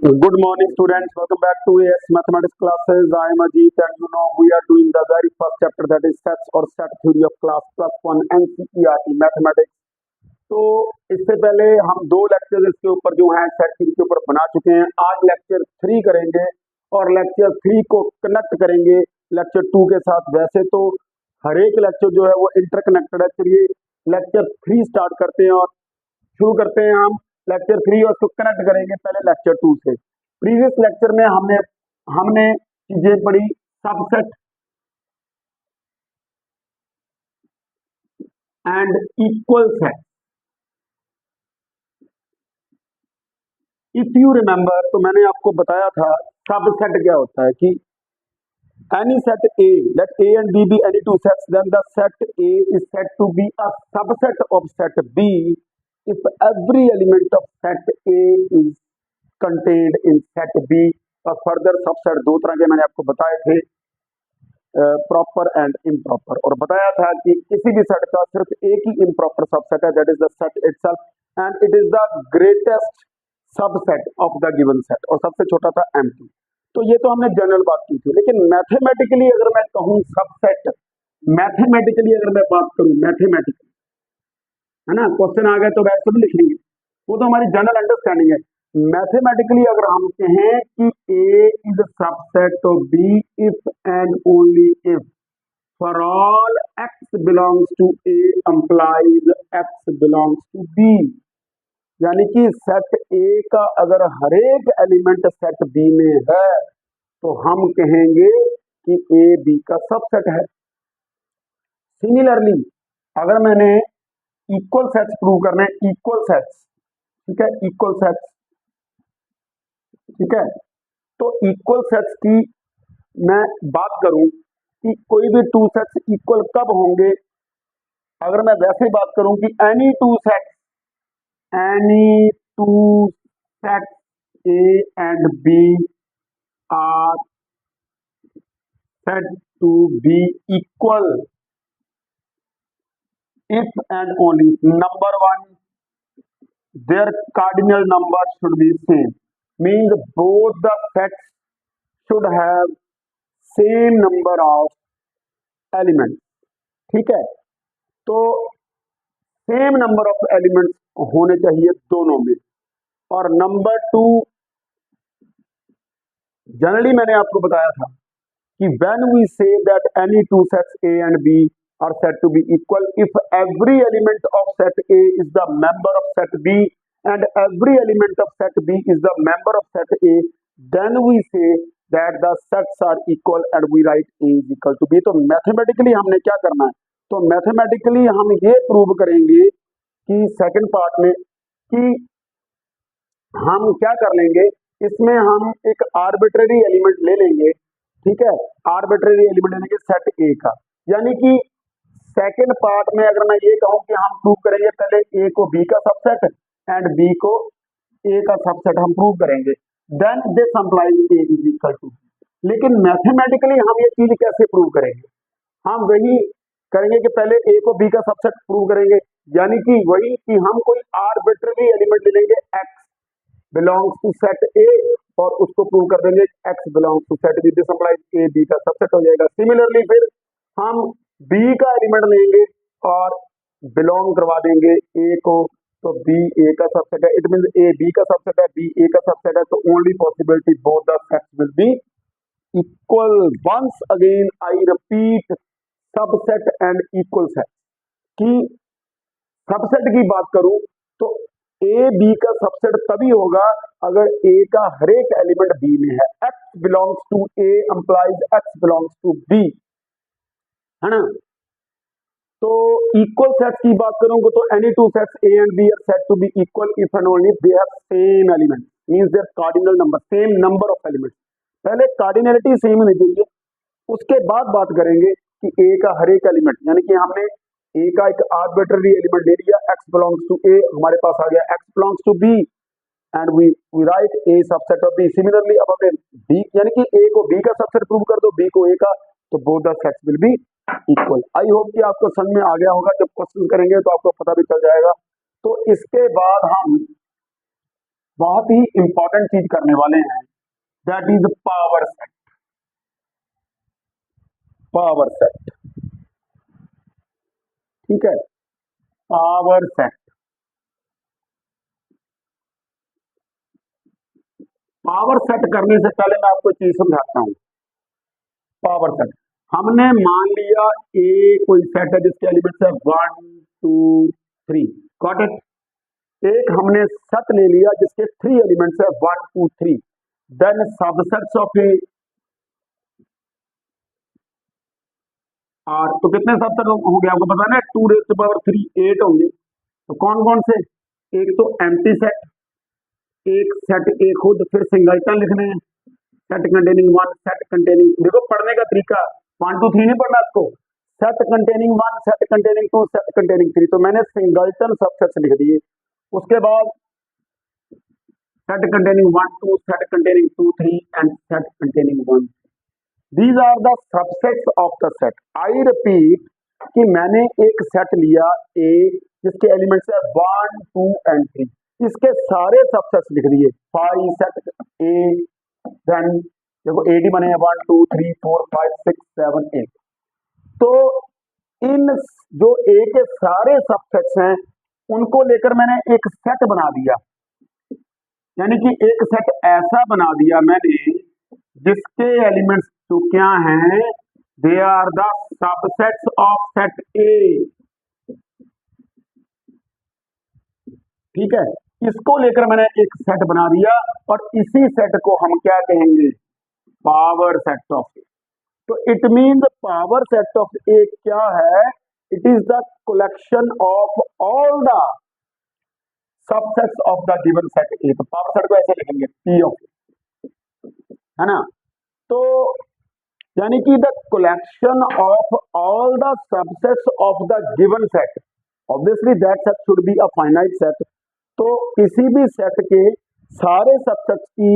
Good morning, students. Welcome back to AS Mathematics classes. I am Ajit, and we are doing the very first chapter, that is sets or set theory of class plus one NCERT Mathematics. तो इससे पहले हम दो lecture इसके ऊपर जो है set three के ऊपर बना चुके हैं। आज लेक्चर 3 करेंगे और लेक्चर 3 को कनेक्ट करेंगे लेक्चर 2 के साथ। वैसे तो हर एक लेक्चर जो है वो इंटरकनेक्टेड है। चलिए लेक्चर 3 स्टार्ट करते हैं और शुरू करते हैं हम लेक्चर 3 और उसको कनेक्ट करेंगे पहले लेक्चर 2 से। प्रीवियस लेक्चर में हमने हमने चीजें पढ़ी subset and equal set. If you remember तो मैंने आपको बताया था सबसेट क्या होता है कि any set A, let A and B be any two sets, then the set A is said to be a subset of set B if every element of set A is contained in set B। और further subset दो तरह के मैंने आपको बताए थे, proper and improper, और बताया था कि किसी भी सेट का सिर्फ एक ही इम्प्रॉपर सबसेट है, that is the set itself and it is the greatest subset of the given set, और सबसे छोटा था M2। तो ये तो हमने जनरल बात की थी, लेकिन मैथमेटिकली अगर मैं कहूँ सबसेट, मैथमेटिकली अगर मैं बात करूँ मैथमेटिकली, है ना, क्वेश्चन आ गए तो वैसे भी लिख लेंगे, वो तो हमारी जनरल अंडरस्टैंडिंग है। मैथमेटिकली अगर हम कहें कि A is subset of B if and only if for all x belongs to A implies x belongs to B, यानी कि सेट A का अगर हर एक एलिमेंट सेट B में है तो हम कहेंगे कि A B का सबसेट है। सिमिलरली अगर मैंने इक्वल सेट्स प्रूव करने, इक्वल सेट्स, ठीक है, इक्वल सेट्स, ठीक है, तो इक्वल सेट्स की मैं बात करूं कि कोई भी टू सेट्स इक्वल कब होंगे, अगर मैं वैसे बात करूं कि any two sets A and B are said to be equal if and only number one their cardinal numbers should be same, means both the sets should have same number of elements। ठीक है, तो same number of elements होने चाहिए दोनों में। और number two, generally मैंने आपको बताया था कि when we say that any two sets A and B are said to be equal if every element of set A is the member of set B and every element of set B is the member of set A, then we say that the sets are equal and we write A is equal to B। तो mathematically हमने क्या करना है, तो mathematically हम ये prove करेंगे कि सेकंड पार्ट में कि हम क्या कर लेंगे, इसमें हम एक आर्बिट्रेरी एलिमेंट ले लेंगे, ठीक है, आर्बिट्रेरी एलिमेंट लेंगे सेट ए का, यानी कि सेकंड पार्ट में अगर मैं ये कहूं कि हम प्रूव करेंगे पहले ए को बी का सबसेट एंड बी को ए का सबसेट हम प्रूव करेंगे, then this implies A is equal to. लेकिन मैथमेटिकली हम ये चीज कैसे प्रूव करेंगे, हम वही करेंगे कि पहले ए को बी का सबसेट प्रूव करेंगे, यानी कि वही कि हम कोई आर्बिट्रेरी एलिमेंट ले लेंगे x belongs to set A और उसको प्रूव कर देंगे x belongs to set B, this implies A B का सबसेट हो जाएगा। सिमिलरली फिर हम b का एलिमेंट लेंगे और बिलोंग करवा देंगे a को, तो b a का सबसेट है, इट मींस a b का सबसेट है, b a का सबसेट है, तो only possibility both the sets will be equal. Once again I repeat subset and equal set की सबसेट की बात करूं तो ए बी का सबसेट तभी होगा अगर ए का हर एक एलिमेंट बी में है। X belongs to A implies x belongs to B, है ना। तो इक्वल सेट्स की बात करूंगा तो any two sets A and B are said to be equal if and only they have same element, means their cardinal number, same number of elements. पहले cardinality same होनी चाहिए, उसके बाद बात करेंगे कि ए का हर एक एलिमेंट, यानी कि हमने ए का एक आर्बिट्ररी एलिमेंट ले लिया, x बिलोंग्स टू ए, हमारे पास आ गया x belongs to B and we write A subset of B. Similarly अब हमें बी, यानी कि ए को बी का सबसेट प्रूव कर दो, बी को ए का, तो both the sets will be equal. I hope कि आपको समझ में आ गया होगा, जब क्वेश्चन करेंगे तो आपको पता भी चल जाएगा। तो इसके बाद हम बहुत ही इंपॉर्टेंट चीज करने वाले हैं, that is power set. Power set, ठीक है, पावर सेट। पावर सेट करने से पहले मैं आपको चीज समझाता हूं। पावर सेट, हमने मान लिया ए कोई सेट है जिसके एलिमेंट्स है 1 2 3, गॉट इट। एक हमने सेट ले लिया जिसके 3 एलिमेंट्स है 1 2 3, then subsets of A are. तो कितने सबसेट हो गए आपको पता है ना, 2 रेज़ टू पावर 3 8 होंगे। तो कौन कौन से, एक तो एम्प्टी सेट, एक सेट ए खुद, फिर सिंगलटन लिखने हैं, सेट कंटेनिंग 1, सेट कंटेनिंग, देखो पढ़ने का तरीका 1 2 3 नहीं पढ़ना आपको, set containing 1, set containing 2, set containing 3। तो मैंने सिंगलटन सबसेट्स लिख दिए। उसके बाद set containing 1 2, set containing 2 3 and set containing 1। These are the subsets of the set. I repeat कि मैंने एक सेट लिया ए जिसके एलिमेंट्स है 1 2 एंड 3, इसके सारे सबसेट्स लिख दिए। 5 सेट ए, देन देखो 8 ही बने हैं, 1 2 3 4 5 6 7 8। तो इन जो ए के सारे सबसेट्स हैं उनको लेकर मैंने एक सेट बना दिया, यानी कि एक सेट ऐसा बना दिया मैंने जिसके एलिमेंट्स तो क्या हैं, they are the subsets of set A, ठीक है। इसको लेकर मैंने एक सेट बना दिया और इसी सेट को हम क्या कहेंगे, पावर सेट ऑफ ए। तो it mean power set of A क्या है, it is the collection of all the subsets of the given set A. तो पावर सेट को ऐसे लिखेंगे पी ऑफ, है ना। तो यानी कि the collection of all the subsets of the given set, obviously that set should be a finite set. तो किसी भी सेट के सारे सबसेट्स की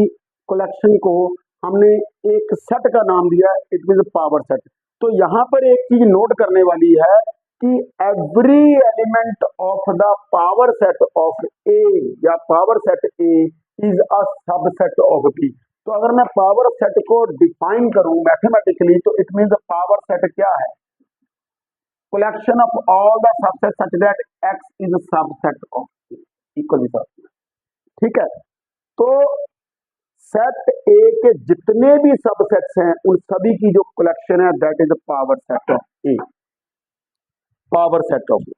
कलेक्शन को हमने एक सेट का नाम दिया, इट मीन पावर सेट। तो यहां पर एक चीज नोट करने वाली है कि every element of the power set of A या power set A is a subset of B. तो अगर मैं पावर सेट को डिफाइन करूं मैथमेटिकली, तो इट मीन पावर सेट क्या है, collection of all the subset such that X is subset of equally, ठीक है। तो सेट ए के जितने भी सबसेट्स हैं उन सभी की जो कलेक्शन है that is power set of A, power set of A.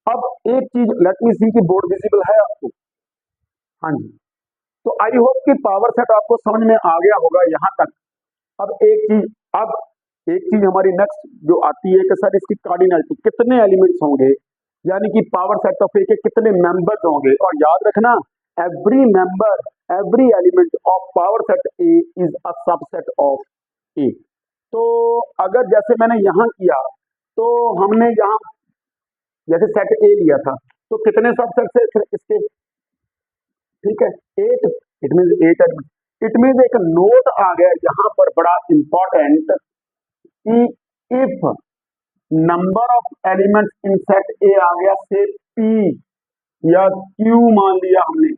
अब एक चीज लेट मी सी कि बोर्ड विजिबल है आपको, हाँ जी। तो आई होप कि पावर सेट आपको समझ में आ गया होगा यहां तक। अब एक चीज हमारी नेक्स्ट जो आती है कि सर इसकी कार्डिनलिटी, कितने एलिमेंट्स होंगे, यानी कि पावर सेट ऑफ ए के कितने मेंबर्स होंगे। और याद रखना every member, every element of power set A is a subset of A. तो अगर जैसे मैंने यहां किया, तो हमने यहां जैसे सेट ए लिया था, तो कितने सबसेट है इसके, ठीक है 8, it mean 8 element. It mean एक नोट आ गया यहां पर बड़ा इंपॉर्टेंट कि if number of elements in set A आ गया से पी या क्यू मान लिया हमने,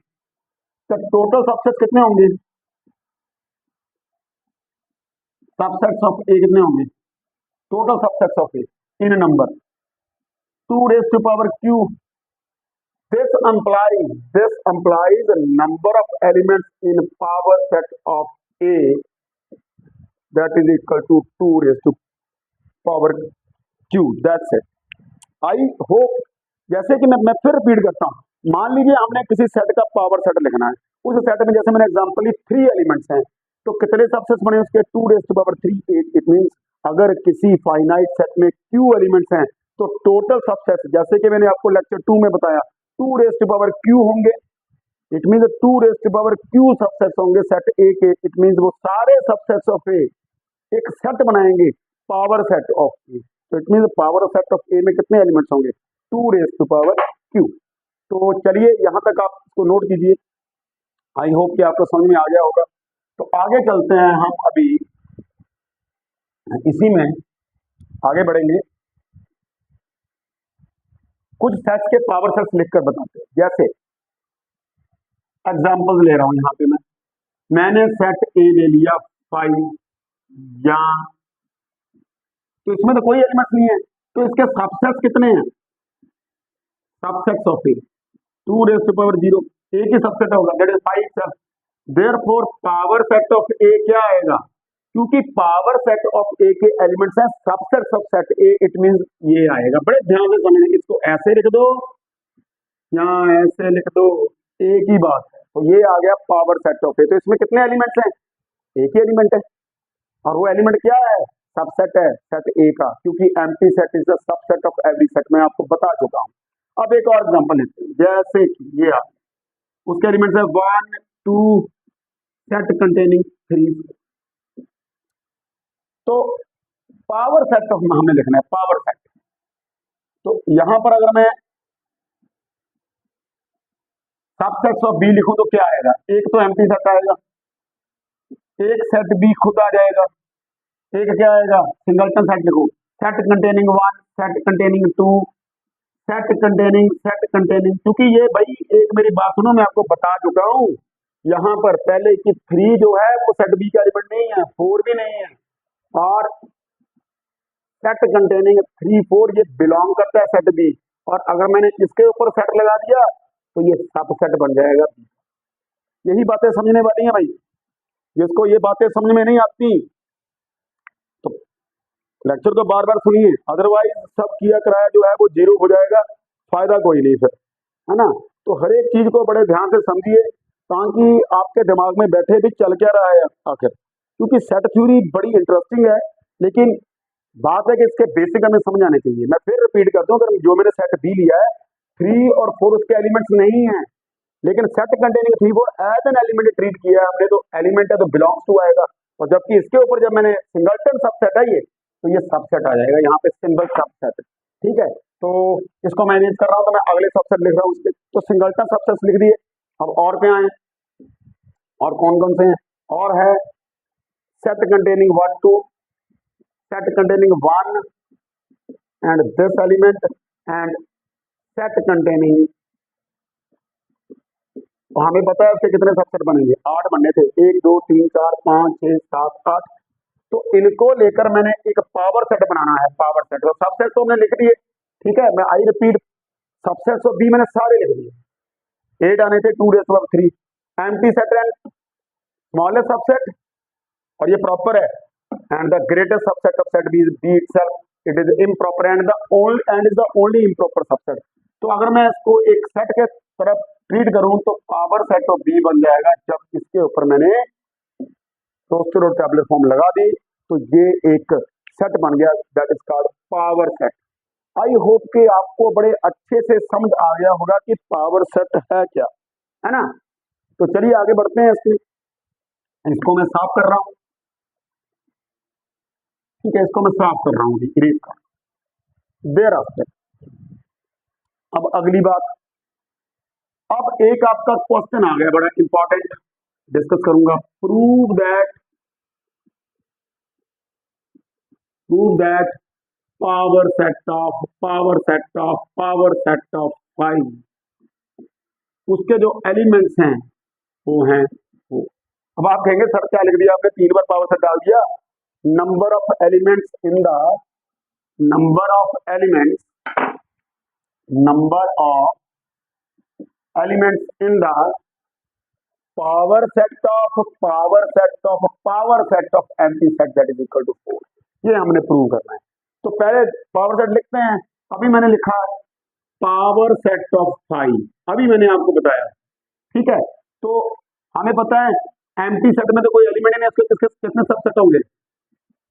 तो टोटल सबसेट कितने होंगे, सबसेट्स ऑफ ए कितने होंगे, total subsets of A in number 2 raise to power q. This implies the number of elements in power set of A that is equal to 2 raised to power q. That's it. I hope, जैसे कि मैं फिर repeat करता हूँ, मान लीजिए हमने किसी सेट का पावर सेट लिखना है, उस सेट में जैसे मैंने एग्जांपल ली 3 एलिमेंट्स हैं, तो कितने सबसेट्स बने उसके 2 raise to power 3 8। It means अगर किसी फाइनाइट सेट में q एलिमेंट्स हैं तो टोटल सबसेट्स, जैसे कि मैंने आपको लेक्चर 2 में बताया, 2 रेज़ टू पावर q होंगे। It mean 2 raise to power q subsets होंगे सेट ए के। इट मीन वो सारे सबसेट्स ऑफ ए एक सेट बनाएंगे पावर सेट ऑफ ए। तो it mean power set of A में कितने एलिमेंट्स होंगे, 2 रेज़ टू पावर q। तो चलिए यहां तक आप इसको नोट कीजिए। आई होप कि आपको समझ में आ गया होगा। तो आगे चलते हैं हम, अभी इसी में आगे बढ़ेंगे, कुछ सेट्स के पावर सेट्स लिखकर बताते हैं। जैसे एग्जाम्पल ले रहा हूं यहाँ पे मैंने सेट ए ले लिया 5 या, तो इसमें तो कोई एलिमेंट्स नहीं है, तो इसके सबसेट्स कितने हैं? सबसेट्स ऑफ ए 2⁻0, एक ही सबसेट होगा, that is 5 set. Therefore power set of A क्या आएगा? क्योंकि पावर सेट ऑफ ए के एलिमेंट्स हैं subsets of set A, it means ये आएगा। बड़े ध्यान से समझें, इसको ऐसे लिख दो या ऐसे लिख दो, एक ही बात है। तो ये आ गया पावर सेट ऑफ ए। तो इसमें कितने एलिमेंट्स हैं? एक ही एलिमेंट है, और वो एलिमेंट क्या है? सबसेट है सेट ए का, क्योंकि empty set is the subset of every set, मैं आपको बता चुका हूं। अब एक और एग्जांपल लेते हैं, जैसे कि ये आ, उसके एलिमेंट्स है 1 2 सेट कंटेनिंग 3। तो पावर सेट ऑफ हमें लिखना है पावर सेट। तो यहां पर अगर मैं सबसेट्स ऑफ बी लिखूं तो क्या आएगा? एक तो एम्प्टी सेट आएगा, एक सेट बी खुद आ जाएगा, एक क्या आएगा? सिंगलटन सेट लिखो, set containing 1 set containing 2 set containing, क्योंकि ये भाई एक मेरी बात सुनो, मैं आपको बता चुका हूं यहां पर पहले कि 3 जो है वो सेट बी का एलिमेंट नहीं है, 4 भी नहीं है, और सेट कंटेनिंग 3 4 ये बिलोंग करता है सेट बी। और अगर मैंने इसके ऊपर सेट लगा दिया तो ये सबसेट बन जाएगा। यही बातें समझने वाली हैं भाई, जिसको ये बातें समझ में नहीं आती तो लेक्चर को बार बार सुनिए, अदरवाइज सब किया कराया जो है वो जीरो हो जाएगा, फायदा कोई नहीं फिर, है ना। तो हर एक चीज को बड़े ध्यान से समझिए, ताकि आपके दिमाग में बैठे भी चल क्या रहा है आखिर, क्योंकि सेट थ्योरी बड़ी इंटरेस्टिंग है, लेकिन बात है कि इसके बेसिक हमें समझ आने चाहिए। मैं फिर रिपीट करता हूँ, अगर जो मैंने सेट बी लिया है 3 और 4 उसके एलिमेंट्स नहीं है, लेकिन set containing 3 4 as an element treat किया है हमने, तो एलिमेंट है तो बिलोंग्स टू आएगा। और जबकि इसके ऊपर जब मैंने सिंगलटन सबसेट है ये, तो ये सबसेट आ जाएगा, यहाँ पे सिंगल सबसेट, ठीक है। तो इसको मैं यूज कर रहा हूँ, तो मैं अगले सबसेट लिख रहा हूँ उसके, तो सिंगलटन सबसेट लिख दिए। अब और क्या है, और कौन कौन से हैं? और है set containing 1 2 set containing 1 and this element and set containing, तो हमें पता है इसके कितने सबसेट बनेंगे, 8 बनने थे, 1 2 3 4 5 6 7 8। तो इनको लेकर मैंने एक पावर सेट बनाना है, पावर सेट। तो सबसेट तो हमने लिख दिए, ठीक है, मैं I repeat, subsets of B मैंने सारे लिख दिए, 8 आने थे 2⁻3, empty set and smallest subset, और ये प्रॉपर है, and the greatest subset of set B is B itself, it is improper and the only and is the only improper subset. तो अगर मैं इसको एक सेट के तरफ ट्रीट करूं तो पावर सेट ऑफ बी बन जाएगा, जब इसके ऊपर मैंने रोस्टेड और टैबलेट फॉर्म लगा दी, तो ये एक सेट बन गया, that is called power set. I hope कि आपको बड़े अच्छे से समझ आ गया होगा कि पावर सेट है क्या, है ना। तो चलिए आगे बढ़ते हैं, इसको मैं साफ कर रहा हूं, ठीक है, इसको मैं साफ कर रहा हूं, इरेज कर देर आफ्टर। अब अगली बात, अब एक आपका क्वेश्चन आ गया बड़ा इंपॉर्टेंट, डिस्कस करूंगा, prove that power set of 5 उसके जो एलिमेंट्स हैं वो हैं वो। अब आप कहेंगे सर क्या लिख दिया आपने, 3 बार पावर सेट डाल दिया। Number of elements in the number of elements in the power set of empty set that is equal to 4, ये हमने प्रूव करना है। तो पहले पावर सेट लिखते हैं, अभी मैंने लिखा है पावर सेट ऑफ 5, अभी मैंने आपको बताया, ठीक है। तो हमें पता है एम्प्टी सेट में तो कोई एलिमेंट नहीं है, इसके कितने सबसेट होंगे?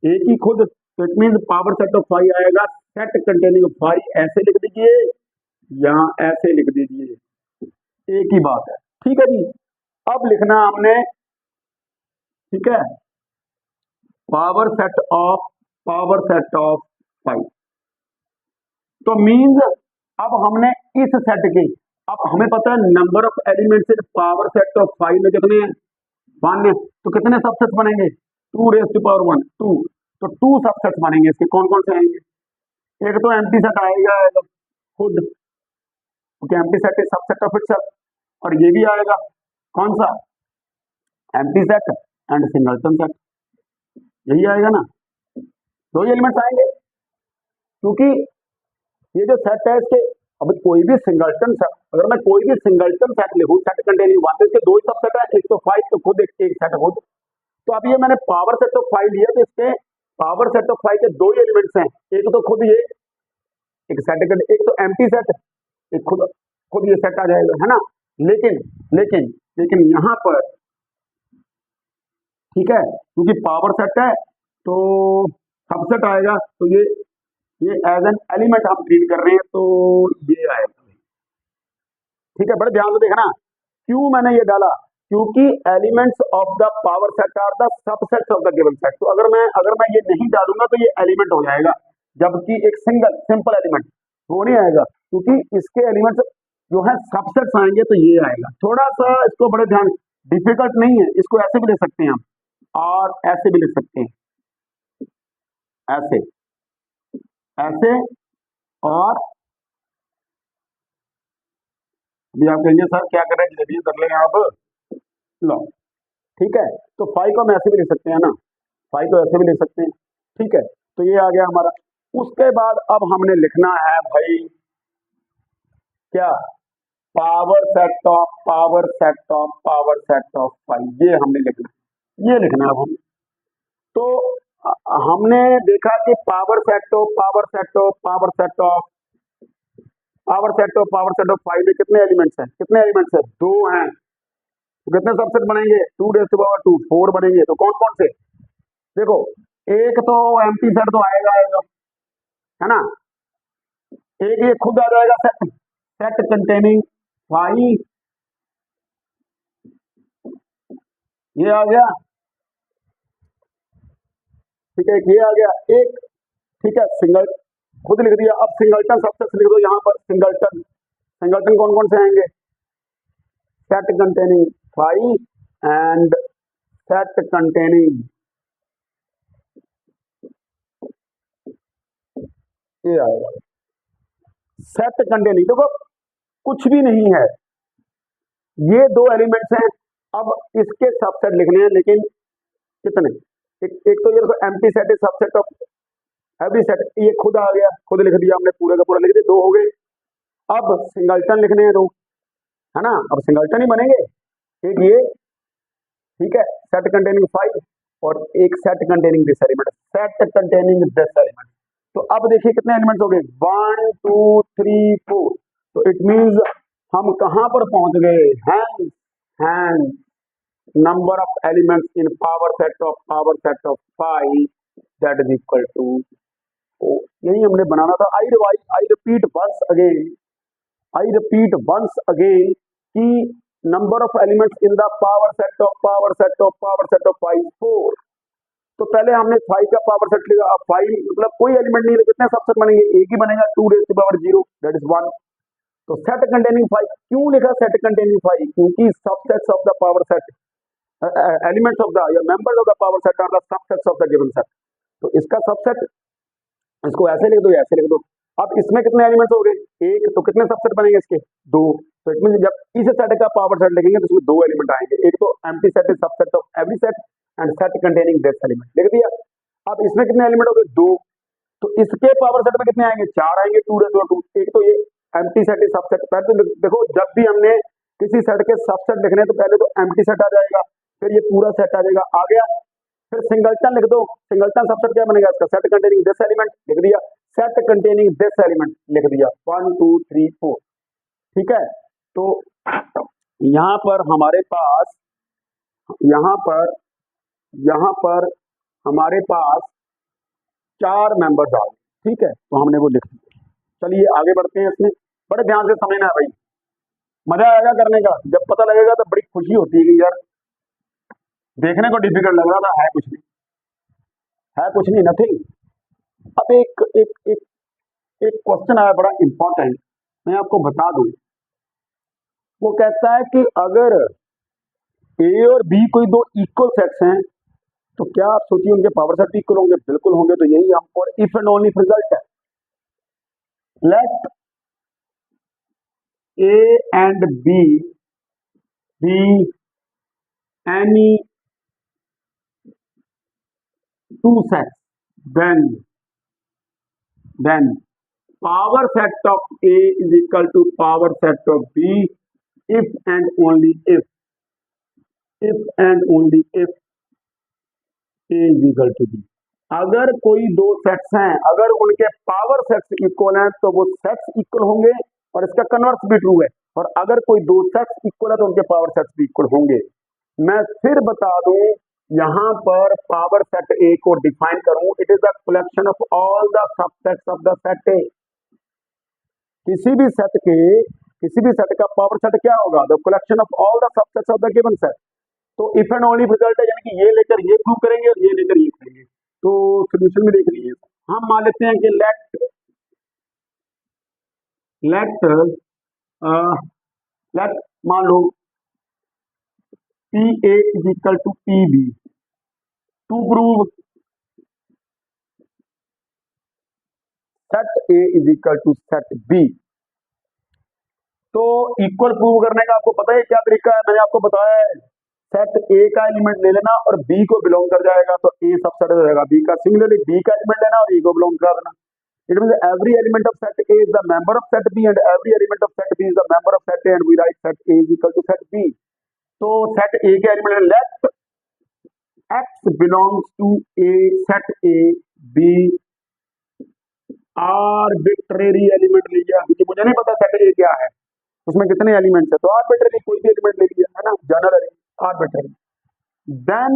एक ही खुद, तो it means power set of 5 आएगा सेट कंटेनिंग 5, ऐसे लिख दीजिए या ऐसे लिख दीजिए, एक ही बात है, ठीक है जी। अब लिखना हमने, ठीक है, पावर सेट ऑफ 5, तो मींस अब हमने इस सेट की, अब हमें पता है number of elements in power set of 5 में कितने हैं? 1 है, तो कितने सबसेट्स बनेंगे? 2⁻1 2, तो 2 सबसेट्स बनेंगे। इसके कौन कौन से आएंगे? एक तो एम्प्टी सेट आएगा खुद, क्योंकि empty set is subset of itself, और ये भी आएगा, कौन सा? Empty set and singleton set, यही आएगा ना, दो ही एलिमेंट्स आएंगे, क्योंकि ये जो सेट है इसके, अब कोई भी सिंगलटन सेट, अगर मैं कोई भी सिंगलटन सेट लिखूं सेट कंटेनिंग वन, तो इसके दो ही सबसेट है, एक तो फाइव तो खुद एक सेट खुद। तो अब ये मैंने पावर सेट ऑफ फाइव लिया, तो इसके पावर सेट ऑफ फाइव के दो ही एलिमेंट्स हैं, एक तो खुद ये एक सेट, एक तो एम्प्टी सेट, एक खुद खुद ये सेट आ जाएगा, है ना। लेकिन लेकिन लेकिन यहाँ पर ठीक है, क्योंकि पावर सेट है तो सबसेट आएगा, तो ये एज एन एलिमेंट हम ट्रीट कर रहे हैं, तो ये आएगा। ठीक है, बड़े ध्यान से देखना क्यों मैंने ये डाला, क्योंकि elements of the power set are the subsets of the given set. तो अगर मैं ये नहीं डालूंगा तो ये एलिमेंट हो जाएगा, जबकि एक सिंपल एलिमेंट वो नहीं आएगा, क्योंकि इसके एलिमेंट्स जो है सबसेट्स आएंगे, तो ये आएगा। थोड़ा सा इसको बड़े ध्यान, डिफिकल्ट नहीं है, इसको ऐसे भी ले सकते हैं हम, और ऐसे भी लिख सकते हैं, ऐसे ऐसे, और अभी आप कहेंगे सर क्या कर रहे हैं, जल्दी कर लेंगे आप, लो ठीक है। तो फाइव को हम ऐसे भी लिख सकते हैं ना, फाइव को ऐसे भी लिख सकते हैं, ठीक है। तो ये आ गया हमारा। उसके बाद अब हमने लिखना है भाई क्या, power set of power set of power set of five, ये हमने लिखना है, ये लिखना है अब हम। तो हमने देखा कि power set of power set of power set of power set of power set of five में कितने एलिमेंट्स हैं, कितने एलिमेंट्स हैं, दो हैं, तो कितने सबसेट बनेंगे, 2⁻², 4 बनेंगे। तो कौन कौन से, देखो एक तो एम्प्टी सेट तो आएगा, है ना, एक ये खुद आ जाएगा सेट, सेट कंटेनिंग फाइव, ये आ गया, ठीक है, एक ये आ गया, एक ठीक है सिंगल खुद लिख दिया। अब सिंगलटन सबसेट लिख दो यहाँ पर, सिंगलटन, सिंगलटन कौन कौन से आएंगे, set containing five and set containing, ये आएगा सेट कंटेनिंग। देखो कुछ भी नहीं है, ये दो एलिमेंट्स हैं, अब इसके सबसेट लिखने हैं, लेकिन कितने, एक तो ये देखो empty set is subset of every set, ये खुद आ गया, खुद लिख दिया हमने, पूरे का पूरा लिख दिया, दो हो गए। अब सिंगलटन लिखने हैं दो, है ना, अब सिंगलटन ही बनेंगे, एक ये ठीक है सेट कंटेनिंग फाइव, और एक set containing this element, set containing this element. तो अब देखिए कितने एलिमेंट्स हो गए, 1 2 3 4। तो इट मींस हम कहां पर पहुंच गए, and number of elements in power set of five that is equal to, यही हमने बनाना था। आई रिपीट वंस अगेन कि number of elements in the power set of five 4। तो पहले हमने फाइव का पावर सेट लिखा, अब फाइव मतलब कोई एलिमेंट नहीं, कितने सबसेट बनेंगे, एक ही बनेगा, 2⁻0 दैट इज 1। तो सेट कंटेनिंग फाइव, क्यों लिखा सेट कंटेनिंग फाइव, क्योंकि subsets of the power set, elements of the या members of the power set are the subsets of the given set. तो इसका सबसेट, इसको ऐसे लिख दो, ऐसे लिख दो। अब इसमें कितने एलिमेंट्स हो गए, एक, तो कितने सबसेट बनेंगे इसके, दो। तो इट मीन जब इस सेट का पावर सेट लिखेंगे तो इसमें दो एलिमेंट आएंगे, एक तो empty set is subset of every set and set containing this element, लिख दिया। अब इसमें कितने एलिमेंट हो गए, दो। तो इसके पावर सेट में कितने आएंगे, चार आएंगे, 2⁻2। एक तो ये एम्प्टी सेट इज सबसेट, पहले तो देखो जब भी हमने किसी सेट के सबसेट लिखने तो पहले तो एम्प्टी सेट आ जाएगा, फिर ये पूरा सेट आ जाएगा, आ गया। फिर सिंगलटन लिख दो, सिंगलटन सबसेट क्या बनेगा इसका, सेट कंटेनिंग दिस एलिमेंट, लिख दिया, सेट कंटेनिंग दिस एलिमेंट लिख दिया, 1 2 3 4, ठीक है। तो यहाँ पर हमारे पास, यहाँ पर हमारे पास चार मेंबर्स आ गए, ठीक है, तो हमने वो लिख दिया। चलिए आगे बढ़ते हैं, इसमें बड़े ध्यान से समझना है भाई, मजा आएगा करने का, जब पता लगेगा तो बड़ी खुशी होती है कि यार देखने को डिफिकल्ट लग रहा था, है कुछ नहीं, नथिंग। अब एक एक एक एक क्वेश्चन आया बड़ा इंपॉर्टेंट, मैं आपको बता दूं। वो कहता है कि अगर ए और बी कोई दो इक्वल सेट्स हैं तो क्या आप सोचिए उनके पावर सेट इक्वल होंगे, बिल्कुल होंगे। तो यही हम, और इफ एंड ओनली रिजल्ट है, let A and B any two sets, then power set of A is equal to power set of B if and only if A is equal to B. अगर कोई दो sets हैं, अगर उनके power sets equal हैं तो वो sets equal होंगे, और इसका कन्वर्स भी ट्रू है। और अगर कोई दो सेट्स इक्वल है तो उनके पावर सेट्स भी इक्वल होंगे। मैं फिर बता दूं, यहां पर पावर सेट ए को डिफाइन करूं, it is the collection of all the subsets of the set ए। किसी भी सेट का पावर सेट क्या होगा? The collection of all the subsets of the given set. तो इफ एंड ओनली रिजल्ट है, यानी कि ये लेकर ये प्रूव करेंगे और ये लेकर ये करेंगे। तो सोल्यूशन में देख लीजिए, हम मान लेते हैं कि लेट मान लो P A is equal to P B to prove set A is equal to set B. तो इक्वल प्रूव करने का आपको पता है क्या तरीका है? मैंने आपको बताया है, सेट ए का एलिमेंट ले लेना और बी को बिलोंग कर जाएगा तो ए सबसेट हो जाएगा बी का। सिमिलरली बी का एलिमेंट लेना और ए को बिलोंग कर देना। It means every element of set A is the member of set B and every element of set B is the member of set A and we write set A is equal to set B. तो set A के element let x belongs to a set A be arbitrary element ले लिया, क्योंकि मुझे नहीं पता set ए क्या है, उसमें कितने एलिमेंट्स है, तो आर्बिट्रेरी कोई भी एलिमेंट ले लिया, है ना, generally arbitrary. Then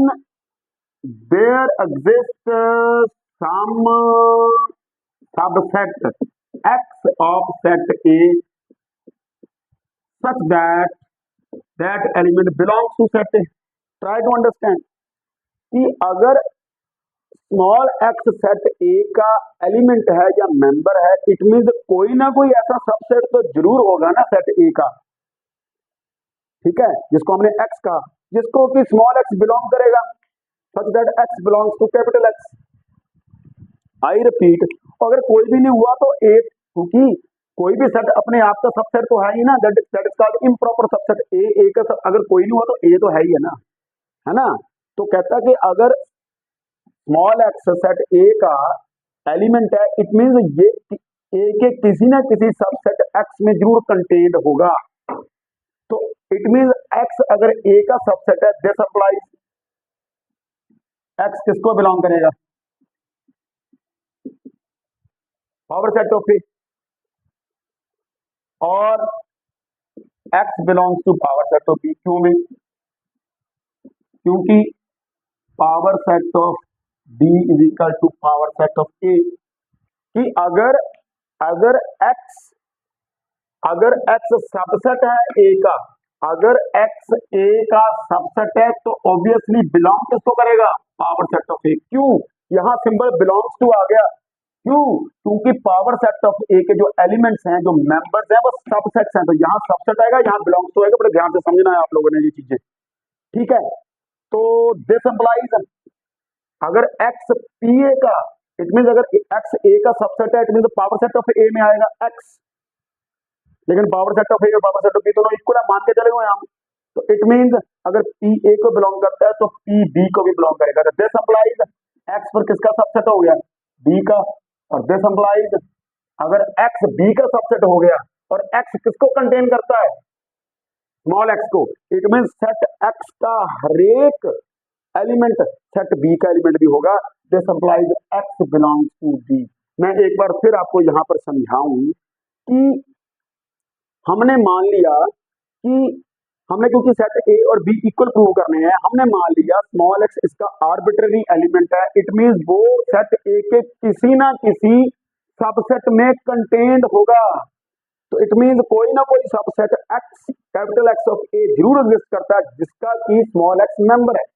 there exists some subset X of set A such that that element belongs to set A. Try to understand कि अगर स्मॉल x सेट A का एलिमेंट है या मेंबर है, इट मीन्स कोई ना कोई ऐसा सबसेट तो जरूर होगा ना सेट A का, ठीक है, जिसको हमने x कहा, जिसको कि स्मॉल x बिलोंग करेगा, such that x belongs to capital X। I repeat, अगर कोई भी नहीं हुआ तो A, क्योंकि कोई भी सेट अपने आप का सबसेट तो है ही ना, that is called improper subset. A का अगर कोई नहीं हुआ तो A तो है ही है ना। तो कहता है कि अगर स्मॉल x सेट A का एलिमेंट है, इट मींस ये A के किसी ना किसी सबसेट X में जरूर कंटेन्ड होगा। तो इट मींस x अगर A का सबसेट है, दिस अप्लाइज x किसको बिलोंग करेगा? पावर सेट ऑफ A, और x belongs to power set of B। क्यों भी? क्योंकि power set of B is equal to power set of A। कि अगर x सबसेट है A का, अगर x A का सबसेट है तो ऑब्वियसली बिलोंग किसको करेगा? Power set of A। क्यों? यहां सिंबल बिलोंग्स टू आ गया, क्यों? क्योंकि पावर सेट ऑफ A के जो एलिमेंट्स हैं, जो मेंबर्स हैं, वो सबसेट्स हैं, तो यहां सबसेट आएगा, यहां बिलोंग्स टू आएगा। बड़े ध्यान से समझना है आप लोगों ने ये चीजें, ठीक है। तो दिस इंप्लाइज अगर x P A का, इट मीन अगर x A का सबसेट है, it mean power set of A में आएगा x, लेकिन पावर सेट ऑफ A और पावर सेट ऑफ B दोनों इक्वल है, मान के चले हुए हम। तो इट मींस अगर P A को बिलोंग करता है तो P B को भी बिलोंग करेगा। तो दिस इंप्लाइज X पर किसका सबसेट हो गया? B का। और दिस इंप्लाइज अगर X B का सबसेट हो गया और X किसको कंटेन करता है? स्मॉल x को। इट मींस सेट X का हरेक एलिमेंट सेट B का एलिमेंट भी होगा। This implies X belongs to B। मैं एक बार फिर आपको यहां पर समझाऊं कि हमने मान लिया कि क्योंकि सेट A और B इक्वल प्रूव करने हैं, हमने मान लिया स्मॉल x इसका आर्बिट्ररी एलिमेंट है। इट मींस वो सेट A के किसी ना किसी सबसेट में कंटेन्ड होगा। तो इट मींस कोई ना कोई subset x, capital X of A जरूर एग्जिस्ट करता है, जिसका कि स्मॉल x मेंबर है।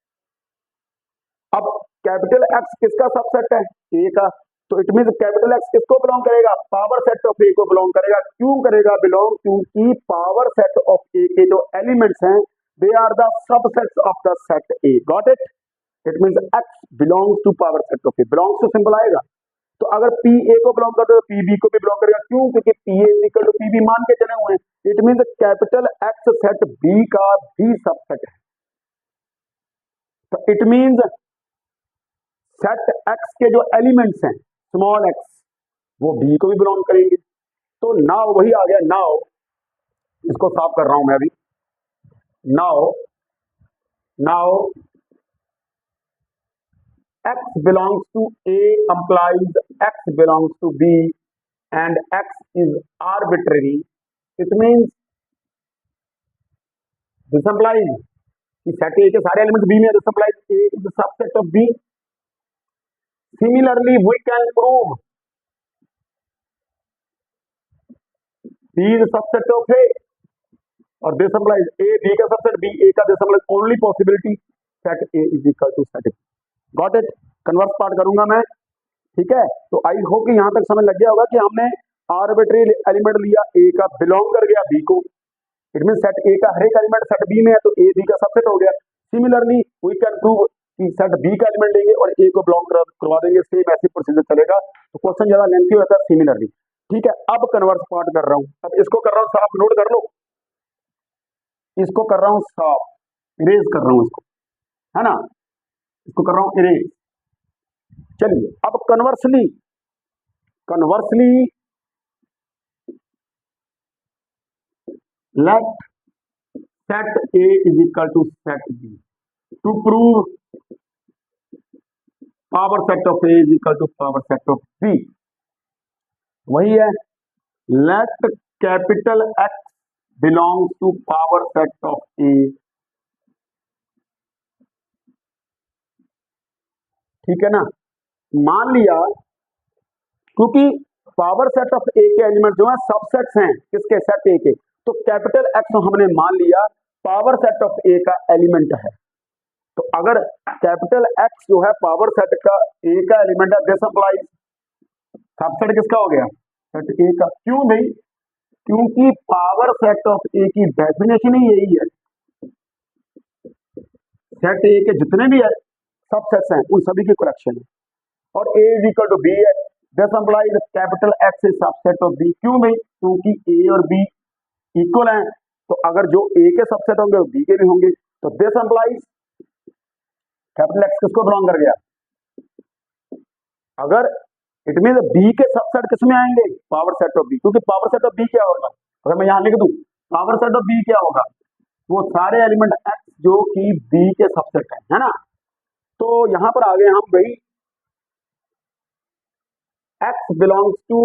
अब कैपिटल X किसका सबसेट है? A का। तो इट मींस कैपिटल X किसको बिलोंग करेगा? पावर सेट ऑफ A को बिलोंग करेगा। क्यों करेगा बिलोंग? क्योंकि पावर सेट ऑफ A के जो एलिमेंट्स हैं, they are the subsets of the set A। Got it? It means X belongs to power set of A। Belongs तो simple आएगा। तो अगर P A को बिलोंग करते तो P B को भी बिलोंग करेगा। क्यों? क्योंकि P A equal to P B मान के चले हुए हैं। It means capital X set B का भी सबसेट है। तो इट मींस सेट एक्स के जो एलिमेंट्स हैं स्मॉल एक्स वो बी को भी बिलोंग करेंगे। तो नाउ वही आ गया, नाउ इसको साफ कर रहा हूं मैं अभी। Now now x belongs to A implies x belongs to B and x is arbitrary. It means this implies कि सेट A के सारे एलिमेंट्स B में है, this implies A is the subset of B. Similarly, we can prove B is a subset of A और this implies A B का subset B A का, this implies only possibility set A is equal to set B. Got it? Converse part करूंगा मैं, ठीक है। तो आई hope कि यहां तक समझ लग गया होगा कि हमने आर्बिट्री एलिमेंट लिया A का, बिलोंग कर गया B को। इट मीन सेट A का हर एक एलिमेंट सेट B में है तो A B का सबसेट हो गया। सिमिलरली वी कैन प्रूव कि सेट B का एलिमेंट लेंगे और A को बिलोंग करवा देंगे, सेम ऐसी प्रोसीजर चलेगा। तो क्वेश्चन ज्यादा लेंथी होता है सिमिलरली, ठीक है। अब कन्वर्स पार्ट कर रहा हूं, अब इसको कर रहा हूं साफ, नोट कर लो, इसको कर रहा हूं साफ, इरेज कर रहा हूं इसको, है ना, इसको कर रहा हूं इरेज। चलिए अब conversely let set A is equal to set B to prove power set of A is equal to power set of B। वही है, let capital X belongs to power set of A, ठीक है ना। मान लिया क्योंकि power set of A के element जो है सबसेट्स हैं किसके, सेट A के, तो कैपिटल X हमने मान लिया पावर सेट ऑफ A का एलिमेंट है। तो अगर कैपिटल X जो है पावर सेट का A का एलिमेंट है, दिस इंप्लाइज सबसेट किसका हो गया, सेट A का। क्यों भाई, क्योंकि पावर सेट ऑफ A की डेफिनेशन ही यही है, सेट A के जितने भी है सबसेट्स हैं उन सभी की कलेक्शन है, और A is equal to B है, this implies capital X is subset of B। क्यों भाई, क्योंकि A और B इक्वल हैं, तो अगर जो A के सबसेट होंगे वो B के भी होंगे। तो दिस इंप्लाइज कैपिटल X किसको बिलोंग कर गया, अगर इट मीन B के सबसेट किसमें आएंगे, पावर सेट ऑफ B, क्योंकि पावर सेट ऑफ B क्या होगा, अगर मैं यहां लिख दूं पावर सेट ऑफ B क्या होगा, वो सारे एलिमेंट X जो कि B के सबसेट है ना। तो यहां पर आ गए हम भाई, X belongs to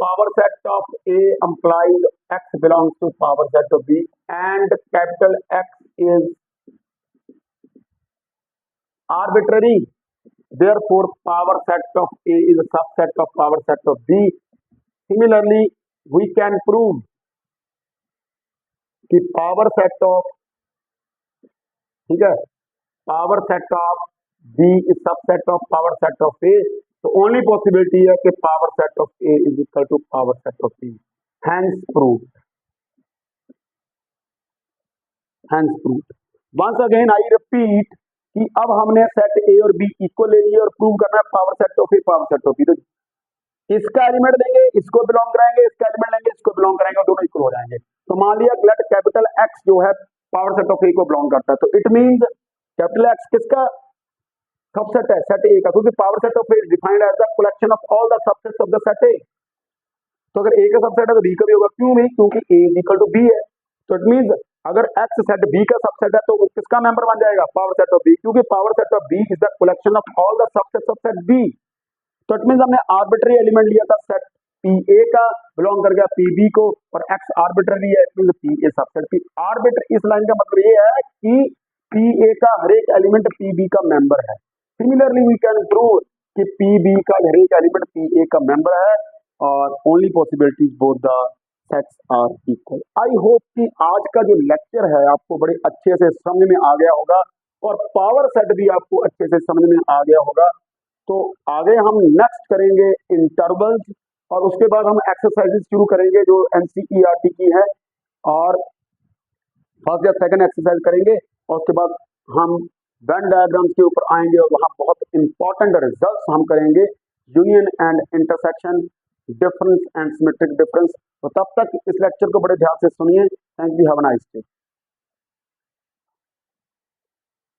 power set of A implies X belongs to power set of B and capital X is arbitrary. Therefore, power set of A is a subset of power set of B. Similarly, we can prove कि power set of, ठीक है, power set of B is subset of power set of A. तो only possibility है कि power set of A is equal to power set of B। Hence proved, hence proved. Once again I repeat कि अब हमने set A और B इक्वल ले लिए और प्रूव करना है power set of A power set of B। तो इसका एलिमेंट लेंगे, इसको बिलोंग कराएंगे, इसका एलिमेंट लेंगे, इसको बिलोंग कराएंगे, और दोनों इक्वल हो जाएंगे। तो मान लिया लेट कैपिटल X जो है पावर सेट ऑफ A को बिलोंग करता है, तो इट मींस कैपिटल X किसका सबसेट है, सेट A का, क्योंकि power set of A is defined as the collection of all the subsets of the set A। तो अगर A का सबसेट है तो B का भी होगा। क्यों नहीं, क्योंकि A is equal to B है। तो इट मींस अगर X सेट B का सबसेट है तो वो किसका मेंबर बन जाएगा, पावर सेट ऑफ B, क्योंकि power set of B is the collection of all the subsets of set B। तो इट मींस हमने आर्बिट्री एलिमेंट लिया था सेट PA का, बिलोंग कर गया PB को, और X आर्बिट्री है, it means PA subset P। Arbitrary इस लाइन का मतलब ये है कि PA का हर एक एलिमेंट PB का मेंबर है। सिमिलरली वी कैन प्रूव कि PB का हर एक एलिमेंट PA का मेंबर है, और only possibilities both the sets are equal. I hope कि आज का जो लेक्चर है आपको बड़े अच्छे से समझ में आ गया होगा, और पावर सेट भी आपको अच्छे से समझ में आ गया होगा। तो आगे हम नेक्स्ट करेंगे इंटरवल्स, और उसके बाद हम एक्सरसाइजेस शुरू करेंगे जो NCERT की है, और फर्स्ट या सेकंड एक्सरसाइज करेंगे, और उसके बाद हम वेन डायग्राम्स के ऊपर आएंगे, और वहां बहुत इंपॉर्टेंट रिजल्ट्स हम करेंगे, union and intersection, difference and symmetric difference. तो तब तक इस लेक्चर को बड़े ध्यान से सुनिए। Thank you, have a nice day.